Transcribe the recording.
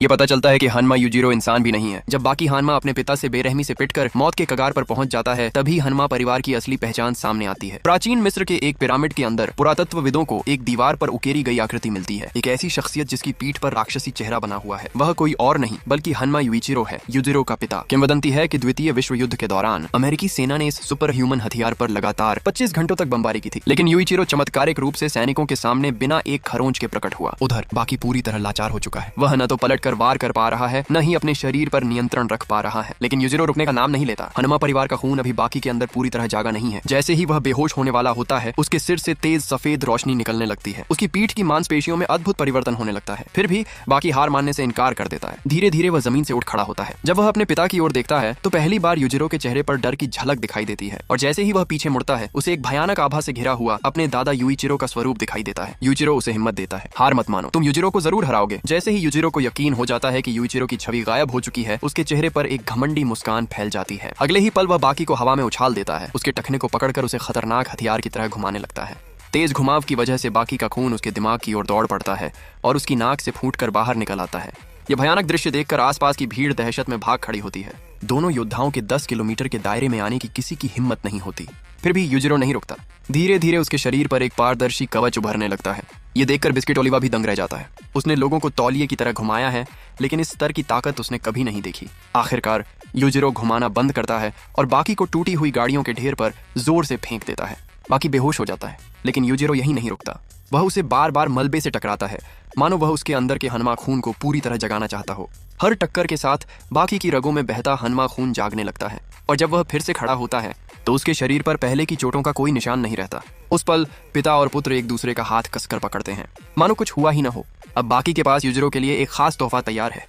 ये पता चलता है कि हनमा यूजिरो इंसान भी नहीं है। जब बाकी हानमा अपने पिता से बेरहमी से पिटकर मौत के कगार पर पहुंच जाता है, तभी हनमा परिवार की असली पहचान सामने आती है। प्राचीन मिस्र के एक पिरामिड के अंदर पुरातत्वविदों को एक दीवार पर उकेरी गई आकृति मिलती है। एक ऐसी शख्सियत जिसकी पीठ पर राक्षसी चेहरा बना हुआ है। वह कोई और नहीं बल्कि हनमा यूइचिरो है, यूजिरो का पिता। किंवदंती है कि द्वितीय विश्व युद्ध के दौरान अमेरिकी सेना ने इस सुपर ह्यूमन हथियार पर लगातार 25 घंटों तक बमबारी की थी, लेकिन यूइचिरो चमत्कारिक रूप से सैनिकों के सामने बिना एक खरोंच के प्रकट हुआ। उधर बाकी पूरी तरह लाचार हो चुका है। वह न तो पलट कर वार कर पा रहा है, न ही अपने शरीर पर नियंत्रण रख पा रहा है। लेकिन यूजिरो रुकने का नाम नहीं लेता। हनमा परिवार का खून अभी बाकी के अंदर पूरी तरह जागा नहीं है। जैसे ही वह बेहोश होने वाला होता है, उसके सिर से तेज सफेद रोशनी निकलने लगती है। उसकी पीठ की मांसपेशियों में अद्भुत परिवर्तन होने लगता है। फिर भी बाकी हार मानने से इनकार कर देता है। धीरे धीरे वह जमीन से उठ खड़ा होता है। जब वह अपने पिता की ओर देखता है तो पहली बार यूजिरो के चेहरे पर डर की झलक दिखाई देती है, और जैसे ही वह पीछे मुड़ता है, उसे एक भयानक आभा से घिरा हुआ अपने दादा यूइचिरो का स्वरूप दिखाई देता है। यूइचिरो उसे हिम्मत देता है। हार मत मानो, तुम यूजिरो को जरूर हराओगे। जैसे ही यूजिरो को यकीन हो जाता है कि यूइचिरो की छवि गायब हो चुकी है, उसके चेहरे पर एक घमंडी मुस्कान फैल जाती है। अगले ही पल वह बाकी को हवा में उछाल देता है। उसके टखने को पकड़कर उसे खतरनाक हथियार की तरह घुमाने लगता है। तेज घुमाव की वजह से बाकी का खून उसके दिमाग की ओर दौड़ पड़ता है और उसकी नाक से फूटकर बाहर निकल आता है। यह भयानक दृश्य देखकर आसपास की भीड़ दहशत में भाग खड़ी होती है। दोनों योद्धाओं के 10 किलोमीटर के दायरे में आने की किसी की हिम्मत नहीं होती। फिर भी यूजिरो नहीं रुकता। धीरे धीरे उसके शरीर पर एक पारदर्शी कवच उभरने लगता है। ये देखकर बिस्किट ओलिवा भी दंग रह जाता है। उसने लोगों को तौलिए की तरह घुमाया है, लेकिन इस स्तर की ताकत उसने कभी नहीं देखी। आखिरकार यूजिरो घुमाना बंद करता है और बाकी को टूटी हुई गाड़ियों के ढेर पर जोर से फेंक देता है। बाकी बेहोश हो जाता है, लेकिन यूजिरो यही नहीं रुकता। वह उसे बार बार मलबे से टकराता है, मानो वह उसके अंदर के हनमा खून को पूरी तरह जगाना चाहता हो। हर टक्कर के साथ बाकी की रगों में बहता हनमा खून जागने लगता है, और जब वह फिर से खड़ा होता है तो उसके शरीर पर पहले की चोटों का कोई निशान नहीं रहता। उस पल पिता और पुत्र एक दूसरे का हाथ कसकर पकड़ते हैं, मानो कुछ हुआ ही न हो। अब बाकी के पास यूजिरो के लिए एक खास तोहफा तैयार है।